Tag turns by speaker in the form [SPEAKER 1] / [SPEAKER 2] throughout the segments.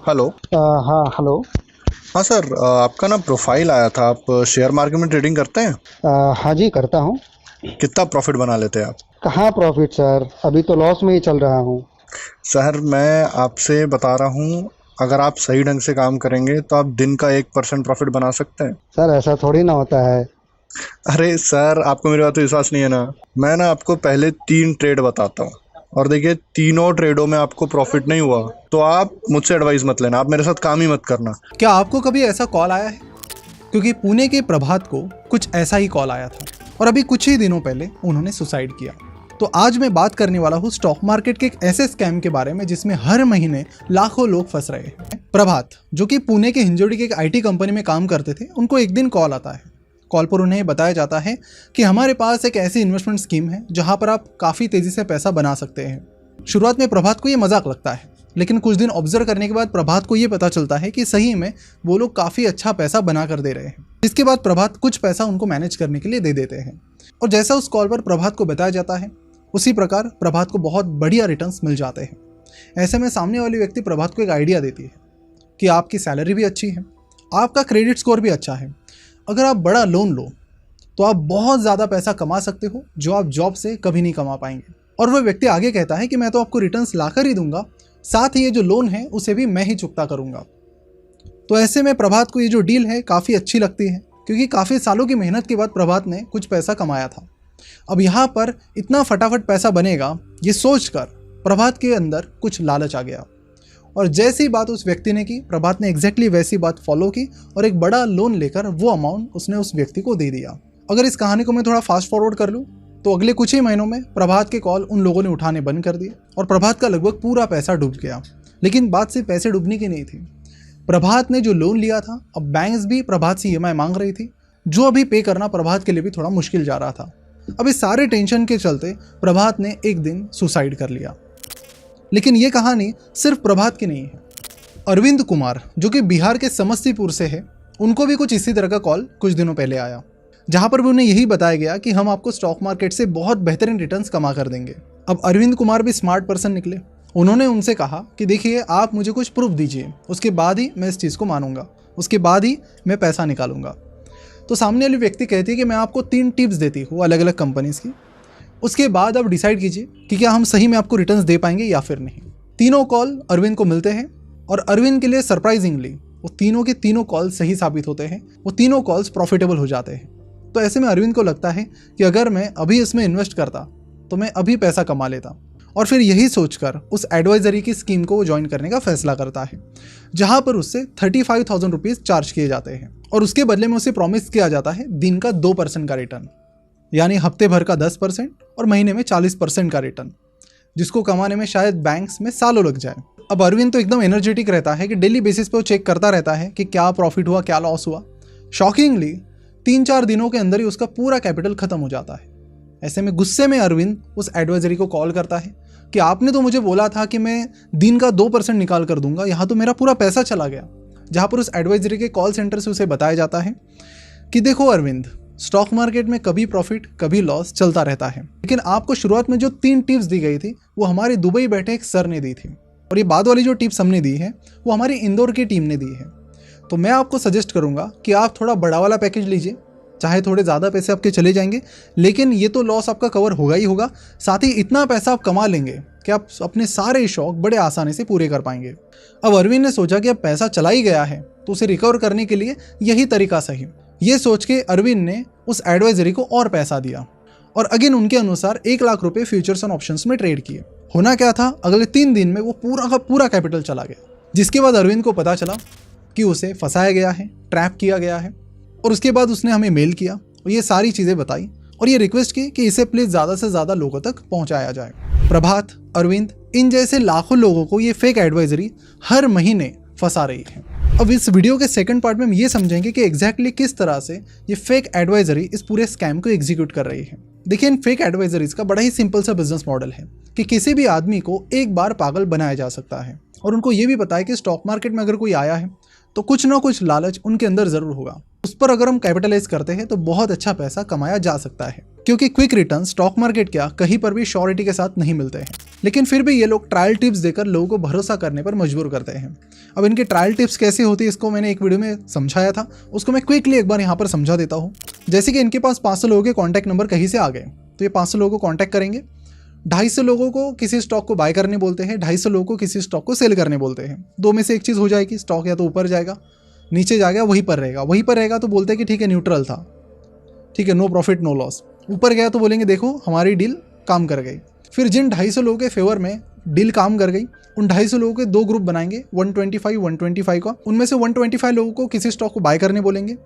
[SPEAKER 1] Hello.
[SPEAKER 2] हाँ, hello.
[SPEAKER 1] हाँ sir, आपका ना प्रोफाइल आया था। आप शेयर मार्केट में ट्रेडिंग करते हैं?
[SPEAKER 2] हाँ जी, करता हूँ।
[SPEAKER 1] कितना प्रॉफिट बना लेते हैं आप?
[SPEAKER 2] कहाँ प्रॉफिट सर, अभी तो लॉस में ही चल रहा हूँ।
[SPEAKER 1] सर मैं आपसे बता रहा हूँ, अगर आप सही ढंग से काम करेंगे तो आप दिन का 1% प्रॉफिट बना सकते हैं।
[SPEAKER 2] सर ऐसा थोड़ी ना होता है।
[SPEAKER 1] अरे सर, आपको मेरी बात पे विश्वास नहीं है ना? मैं ना आपको पहले 3 ट्रेड बताता हूँ, और देखिए तीनों ट्रेडों में आपको प्रॉफिट नहीं हुआ तो आप मुझसे एडवाइस मत लेना, आप मेरे साथ काम ही मत करना।
[SPEAKER 3] क्या आपको कभी ऐसा कॉल आया है? क्योंकि पुणे के प्रभात को कुछ ऐसा ही कॉल आया था और अभी कुछ ही दिनों पहले उन्होंने सुसाइड किया। तो आज मैं बात करने वाला हूँ स्टॉक मार्केट के एक ऐसे स्कैम के बारे में जिसमें हर महीने लाखों लोग फंस रहे हैं। प्रभात, जो कि पुणे के हिंजोड़ी के एक आईटी कंपनी में काम करते थे, उनको एक दिन कॉल आता है। कॉल पर उन्हें बताया जाता है कि हमारे पास एक ऐसी इन्वेस्टमेंट स्कीम है जहां पर आप काफ़ी तेज़ी से पैसा बना सकते हैं। शुरुआत में प्रभात को ये मजाक लगता है, लेकिन कुछ दिन ऑब्जर्व करने के बाद प्रभात को ये पता चलता है कि सही में वो लोग काफ़ी अच्छा पैसा बना कर दे रहे हैं। इसके बाद प्रभात कुछ पैसा उनको मैनेज करने के लिए दे देते हैं, और जैसा उस कॉल पर प्रभात को बताया जाता है उसी प्रकार प्रभात को बहुत बढ़िया रिटर्न्स मिल जाते हैं। ऐसे में सामने वाली व्यक्ति प्रभात को एक आइडिया देती है कि आपकी सैलरी भी अच्छी है, आपका क्रेडिट स्कोर भी अच्छा है, अगर आप बड़ा लोन लो तो आप बहुत ज़्यादा पैसा कमा सकते हो जो आप जॉब से कभी नहीं कमा पाएंगे। और वह व्यक्ति आगे कहता है कि मैं तो आपको रिटर्न्स लाकर ही दूंगा, साथ ही ये जो लोन है उसे भी मैं ही चुकता करूंगा। तो ऐसे में प्रभात को ये जो डील है काफ़ी अच्छी लगती है, क्योंकि काफ़ी सालों की मेहनत के बाद प्रभात ने कुछ पैसा कमाया था। अब यहाँ पर इतना फटाफट पैसा बनेगा ये सोचकर प्रभात के अंदर कुछ लालच आ गया, और जैसी बात उस व्यक्ति ने की प्रभात ने एग्जैक्टली वैसी बात फॉलो की और एक बड़ा लोन लेकर वो अमाउंट उसने उस व्यक्ति को दे दिया। अगर इस कहानी को मैं थोड़ा फास्ट फॉरवर्ड कर लूँ तो अगले कुछ ही महीनों में प्रभात के कॉल उन लोगों ने उठाने बंद कर दिए और प्रभात का लगभग पूरा पैसा डूब गया। लेकिन बात सिर्फ पैसे डूबने की नहीं थी। प्रभात ने जो लोन लिया था, अब बैंक्स भी प्रभात से ईएमआई मांग रही थी, जो अभी पे करना प्रभात के लिए भी थोड़ा मुश्किल जा रहा था। अब इस सारे टेंशन के चलते प्रभात ने एक दिन सुसाइड कर लिया। लेकिन ये कहानी सिर्फ प्रभात की नहीं है। अरविंद कुमार, जो कि बिहार के समस्तीपुर से है, उनको भी कुछ इसी तरह का कॉल कुछ दिनों पहले आया, जहां पर भी उन्हें यही बताया गया कि हम आपको स्टॉक मार्केट से बहुत बेहतरीन रिटर्न्स कमा कर देंगे। अब अरविंद कुमार भी स्मार्ट पर्सन निकले। उन्होंने उनसे कहा कि देखिए आप मुझे कुछ प्रूफ दीजिए, उसके बाद ही मैं इस चीज़ को मानूंगा, उसके बाद ही मैं पैसा निकालूंगा। तो सामने वाली व्यक्ति कहती है कि मैं आपको 3 टिप्स देती हूँ अलग अलग कंपनीज़ की, उसके बाद आप डिसाइड कीजिए कि क्या हम सही में आपको रिटर्न्स दे पाएंगे या फिर नहीं। तीनों कॉल अरविंद को मिलते हैं, और अरविंद के लिए सरप्राइजिंगली वो तीनों के तीनों कॉल सही साबित होते हैं, वो तीनों कॉल्स प्रॉफिटेबल हो जाते हैं। तो ऐसे में अरविंद को लगता है कि अगर मैं अभी इसमें इन्वेस्ट करता तो मैं अभी पैसा कमा लेता, और फिर यही सोचकर उस एडवाइजरी की स्कीम को वो ज्वाइन करने का फैसला करता है, जहां पर उससे 35,000 रुपीज़ चार्ज किए जाते हैं, और उसके बदले में उसे प्रॉमिस किया जाता है दिन का 2% का रिटर्न, यानी हफ्ते भर का 10% और महीने में 40% का रिटर्न, जिसको कमाने में शायद बैंक्स में सालों लग जाए। अब अरविंद तो एकदम एनर्जेटिक रहता है कि डेली बेसिस पे वो चेक करता रहता है कि क्या प्रॉफिट हुआ, क्या लॉस हुआ। शॉकिंगली 3-4 दिनों के अंदर ही उसका पूरा कैपिटल खत्म हो जाता है। ऐसे में गुस्से में अरविंद उस एडवाइजरी को कॉल करता है कि आपने तो मुझे बोला था कि मैं दिन का 2% निकाल कर दूंगा, यहाँ तो मेरा पूरा पैसा चला गया। जहाँ पर उस एडवाइजरी के कॉल सेंटर से उसे बताया जाता है कि देखो अरविंद, स्टॉक मार्केट में कभी प्रॉफिट कभी लॉस चलता रहता है, लेकिन आपको शुरुआत में जो 3 टिप्स दी गई थी वो हमारे दुबई बैठे एक सर ने दी थी, और ये बाद वाली जो टिप्स हमने दी है वो हमारी इंदौर की टीम ने दी है। तो मैं आपको सजेस्ट करूंगा कि आप थोड़ा बड़ा वाला पैकेज लीजिए, चाहे थोड़े ज़्यादा पैसे आपके चले जाएंगे, लेकिन ये तो लॉस आपका कवर होगा ही होगा, साथ ही इतना पैसा आप कमा लेंगे कि आप अपने सारे शौक बड़े आसानी से पूरे कर पाएंगे। अब अरविंद ने सोचा कि अब पैसा चला ही गया है तो उसे रिकवर करने के लिए यही तरीका सही। ये सोच के अरविंद ने उस एडवाइजरी को और पैसा दिया, और अगेन उनके अनुसार 1 लाख रुपए फ्यूचर्स एंड ऑप्शंस में ट्रेड किए। होना क्या था, अगले 3 दिन में वो पूरा का पूरा कैपिटल चला गया, जिसके बाद अरविंद को पता चला कि उसे फंसाया गया है, ट्रैप किया गया है। और उसके बाद उसने हमें मेल किया और ये सारी चीज़ें बताई, और ये रिक्वेस्ट की कि इसे प्लीज़ ज़्यादा से ज़्यादा लोगों तक पहुंचाया जाए। प्रभात, अरविंद, इन जैसे लाखों लोगों को ये फेक एडवाइजरी हर महीने फंसा रही है। अब इस वीडियो के सेकंड पार्ट में हम ये समझेंगे कि एग्जैक्टली किस तरह से ये फेक एडवाइजरी इस पूरे स्कैम को एग्जीक्यूट कर रही है। देखिए, इन फेक एडवाइजरीज का बड़ा ही सिंपल सा बिजनेस मॉडल है कि किसी भी आदमी को एक बार पागल बनाया जा सकता है, और उनको ये भी पता है कि स्टॉक मार्केट में अगर कोई आया है तो कुछ ना कुछ लालच उनके अंदर ज़रूर होगा। उस पर अगर हम कैपिटलाइज करते हैं तो बहुत अच्छा पैसा कमाया जा सकता है, क्योंकि क्विक रिटर्न स्टॉक मार्केट क्या कहीं पर भी श्योरिटी के साथ नहीं मिलते हैं। लेकिन फिर भी ये लोग ट्रायल टिप्स देकर लोगों को भरोसा करने पर मजबूर करते हैं। अब इनकी ट्रायल टिप्स कैसी होती है इसको मैंने एक वीडियो में समझाया था, उसको मैं क्विकली एक बार यहाँ पर समझा देता हूँ। जैसे कि इनके पास 500 लोगों के कॉन्टैक्ट नंबर कहीं से आ गए, तो ये 500 लोगों को कॉन्टैक्ट करेंगे, 250 लोगों को किसी स्टॉक को बाय करने बोलते हैं, 250 लोगों को किसी स्टॉक को सेल करने बोलते हैं। दो में से एक चीज़ हो जाएगी, स्टॉक या तो ऊपर जाएगा, नीचे जाएगा, वहीं पर रहेगा तो बोलते हैं कि ठीक है न्यूट्रल था, ठीक है, नो प्रॉफिट नो लॉस। ऊपर गया तो बोलेंगे देखो हमारी डील काम कर गई। फिर जिन 250 लोगों के फेवर में डील काम कर गई, उन 250 लोगों के दो ग्रुप बनाएंगे, 125 का। उनमें से 125 लोगों को किसी स्टॉक को बाय करने बोलेंगे,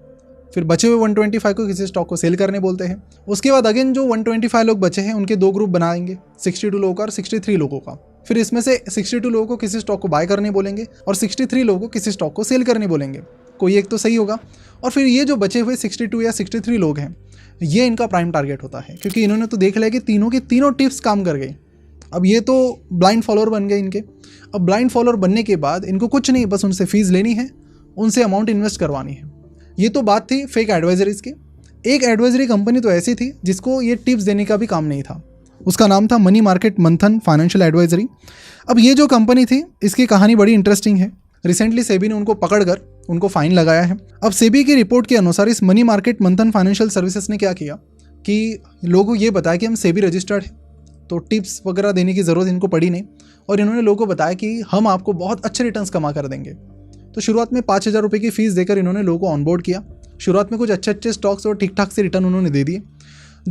[SPEAKER 3] फिर बचे हुए 125 को किसी स्टॉक को सेल करने बोलते हैं। उसके बाद अगेन जो 125 लोग बचे हैं उनके दो ग्रुप बनाएंगे, 62 लोगों का और 63 लोगों का। फिर इसमें से 62 लोगों को किसी स्टॉक को बाय करने बोलेंगे और 63 लोगों को किसी स्टॉक को सेल करने बोलेंगे। कोई एक तो सही होगा। और फिर ये जो बचे हुए 62 या 63 लोग हैं, ये इनका प्राइम टारगेट होता है, क्योंकि इन्होंने तो देख लिया कि तीनों की तीनों टिप्स काम कर गई। अब ये तो ब्लाइंड फॉलोअर बन गए इनके। अब ब्लाइंड फॉलोअर बनने के बाद इनको कुछ नहीं, बस उनसे फीस लेनी है, उनसे अमाउंट इन्वेस्ट करवानी है। ये तो बात थी फेक एडवाइजरीज की। एक एडवाइजरी कंपनी तो ऐसी थी जिसको ये टिप्स देने का भी काम नहीं था, उसका नाम था मनी मार्केट मंथन फाइनेंशियल एडवाइजरी। अब ये जो कंपनी थी इसकी कहानी बड़ी इंटरेस्टिंग है। रिसेंटली सेबी ने उनको पकड़कर उनको फाइन लगाया है। अब सेबी की रिपोर्ट के अनुसार इस मनी मार्केट मंथन फाइनेंशियल सर्विसेज ने क्या किया कि लोगों को ये बताया कि हम सेबी रजिस्टर्ड है, तो टिप्स वगैरह देने की ज़रूरत इनको पड़ी नहीं, और इन्होंने लोगों को बताया कि हम आपको बहुत अच्छे रिटर्न्स कमा कर देंगे। तो शुरुआत में 5,000 रुपये की फीस देकर इन्होंने लोगों को ऑनबोर्ड किया। शुरुआत में कुछ अच्छे स्टॉक्स और ठीक ठाक से रिटर्न उन्होंने दे दिए।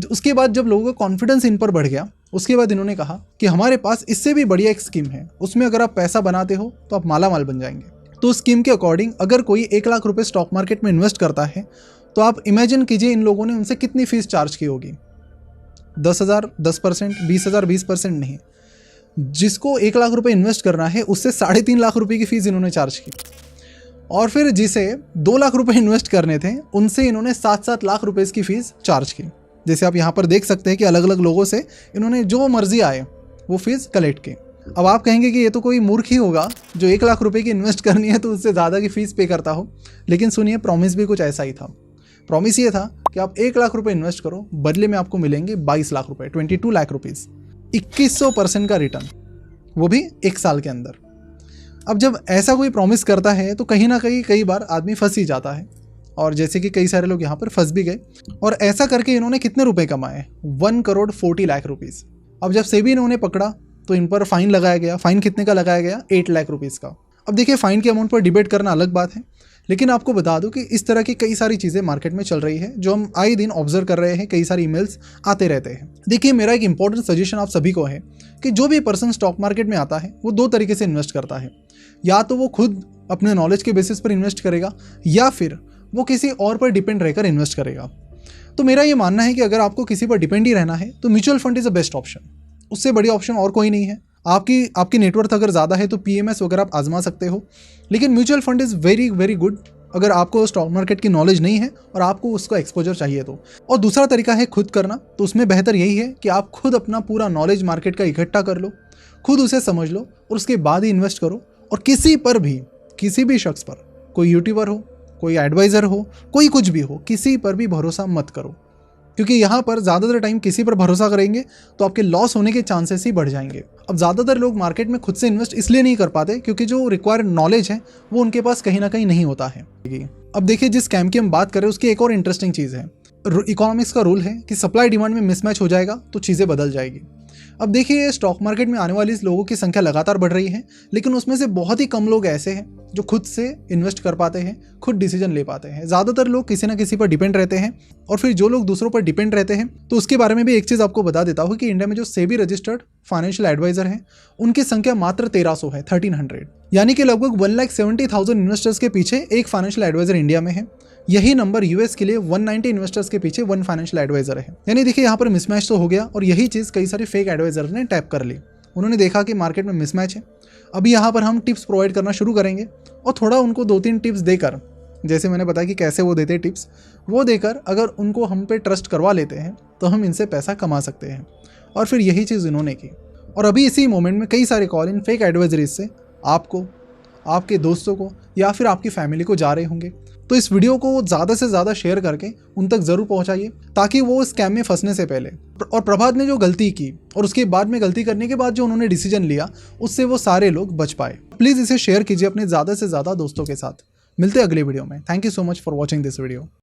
[SPEAKER 3] उसके बाद जब लोगों का कॉन्फिडेंस इन पर बढ़ गया, उसके बाद इन्होंने कहा कि हमारे पास इससे भी बढ़िया एक स्कीम है, उसमें अगर आप पैसा बनाते हो तो आप माला माल बन जाएंगे। तो उस स्कीम के अकॉर्डिंग अगर कोई 1 लाख रुपए स्टॉक मार्केट में इन्वेस्ट करता है तो आप इमेजिन कीजिए इन लोगों ने उनसे कितनी फीस चार्ज की होगी। 10,000 10%, 20,000 20% नहीं। जिसको 1 लाख रुपए इन्वेस्ट करना है उससे 3.5 लाख रुपए की फीस इन्होंने चार्ज की। और फिर जिसे 2 लाख रुपए इन्वेस्ट करने थे उनसे इन्होंने 7-7 लाख रुपए की फीस चार्ज की। जैसे आप यहाँ पर देख सकते हैं कि अलग अलग लोगों से इन्होंने जो मर्जी आए वो फीस कलेक्ट की। अब आप कहेंगे कि ये तो कोई मूर्ख ही होगा जो 1 लाख रुपए की इन्वेस्ट करनी है तो उससे ज़्यादा की फीस पे करता हो। लेकिन सुनिए, प्रॉमिस भी कुछ ऐसा ही था। प्रॉमिस ये था कि आप 1 लाख रुपए इन्वेस्ट करो, बदले में आपको मिलेंगे 22 लाख रुपए, 22 लाख रुपीज़, 2100% का रिटर्न, वो भी 1 साल के अंदर। अब जब ऐसा कोई प्रॉमिस करता है तो कहीं ना कई बार आदमी फंस ही जाता है, और जैसे कि कई सारे लोग यहाँ पर फंस भी गए। और ऐसा करके इन्होंने कितने रुपए कमाए? 1,40 लाख रुपीज़। अब जब सेबी ने उन्हें पकड़ा तो इन पर फाइन लगाया गया। फाइन कितने का लगाया गया? 8 लाख रुपीज़ का। अब देखिए, फाइन के अमाउंट पर डिबेट करना अलग बात है, लेकिन आपको बता दूं कि इस तरह की कई सारी चीज़ें मार्केट में चल रही है जो हम आए दिन ऑब्जर्व कर रहे हैं। कई सारे ईमेल्स आते रहते हैं। देखिए, मेरा एक इंपॉर्टेंट सजेशन आप सभी को है कि जो भी पर्सन स्टॉक मार्केट में आता है वो 2 तरीके से इन्वेस्ट करता है। या तो वो खुद अपने नॉलेज के बेसिस पर इन्वेस्ट करेगा, या फिर वो किसी और पर डिपेंड रहकर इन्वेस्ट करेगा। तो मेरा ये मानना है कि अगर आपको किसी पर डिपेंड ही रहना है तो mutual fund is the best option. उससे बढ़िया ऑप्शन और कोई नहीं है। आपकी नेटवर्थ अगर ज़्यादा है तो PMS वगैरह आप आजमा सकते हो, लेकिन mutual fund is very very good अगर आपको स्टॉक मार्केट की नॉलेज नहीं है और आपको उसका एक्सपोजर चाहिए तो। और दूसरा तरीका है खुद करना, तो उसमें बेहतर यही है कि आप खुद अपना पूरा नॉलेज मार्केट का इकट्ठा कर लो, खुद उसे समझ लो और उसके बाद ही इन्वेस्ट करो। और किसी पर भी, किसी भी शख्स पर, कोई यूट्यूबर हो, कोई एडवाइज़र हो, कोई कुछ भी हो, किसी पर भी भरोसा मत करो, क्योंकि यहाँ पर ज़्यादातर टाइम किसी पर भरोसा करेंगे तो आपके लॉस होने के चांसेस ही बढ़ जाएंगे। अब ज़्यादातर लोग मार्केट में खुद से इन्वेस्ट इसलिए नहीं कर पाते क्योंकि जो रिक्वायर्ड नॉलेज है वो उनके पास कहीं ना कहीं नहीं होता है। अब देखिए, जिस स्कैम की हम बात कर रहे हैं उसकी एक और इंटरेस्टिंग चीज़ है। इकोनॉमिक्स का रूल है कि सप्लाई डिमांड में मिसमैच हो जाएगा तो चीज़ें बदल जाएगी। अब देखिए, स्टॉक मार्केट में आने वाली लोगों की संख्या लगातार बढ़ रही है, लेकिन उसमें से बहुत ही कम लोग ऐसे हैं जो खुद से इन्वेस्ट कर पाते हैं, खुद डिसीजन ले पाते हैं। ज़्यादातर लोग किसी ना किसी पर डिपेंड रहते हैं, और फिर जो लोग दूसरों पर डिपेंड रहते हैं, तो उसके बारे में भी एक चीज़ आपको बता देता हूँ कि इंडिया में जो सेबी रजिस्टर्ड फाइनेंशियल एडवाइजर हैं उनकी संख्या मात्र 1300 है, 1300, यानी कि लगभग 1,70,000 इन्वेस्टर्स के पीछे एक फाइनेंशियल एडवाइजर इंडिया में है। यही नंबर यूएस के लिए 190 इन्वेस्टर्स के पीछे 1 फाइनेंशियल एडवाइजर है। यानी देखिए, यहाँ पर मिसमैच तो हो गया, और यही चीज़ कई सारे फेक एडवाइजर ने टैप कर ली। उन्होंने देखा कि मार्केट में मिसमैच है। अभी यहाँ पर हम टिप्स प्रोवाइड करना शुरू करेंगे और थोड़ा उनको 2-3 टिप्स देकर, जैसे मैंने बताया कि कैसे वो देते टिप्स, वो देकर अगर उनको हम पे ट्रस्ट करवा लेते हैं तो हम इनसे पैसा कमा सकते हैं। और फिर यही चीज़ इन्होंने की, और अभी इसी मोमेंट में कई सारे कॉल इन फेक एडवाइजरीज से आपको, आपके दोस्तों को या फिर आपकी फैमिली को जा रहे होंगे, तो इस वीडियो को ज़्यादा से ज़्यादा शेयर करके उन तक ज़रूर पहुंचाइए, ताकि वो स्कैम में फंसने से पहले और प्रभात ने जो गलती की और उसके बाद में गलती करने के बाद जो उन्होंने डिसीजन लिया, उससे वो सारे लोग बच पाए। प्लीज़ इसे शेयर कीजिए अपने ज़्यादा से ज़्यादा दोस्तों के साथ। मिलते हैं अगले वीडियो में। Thank you so much for watching this video.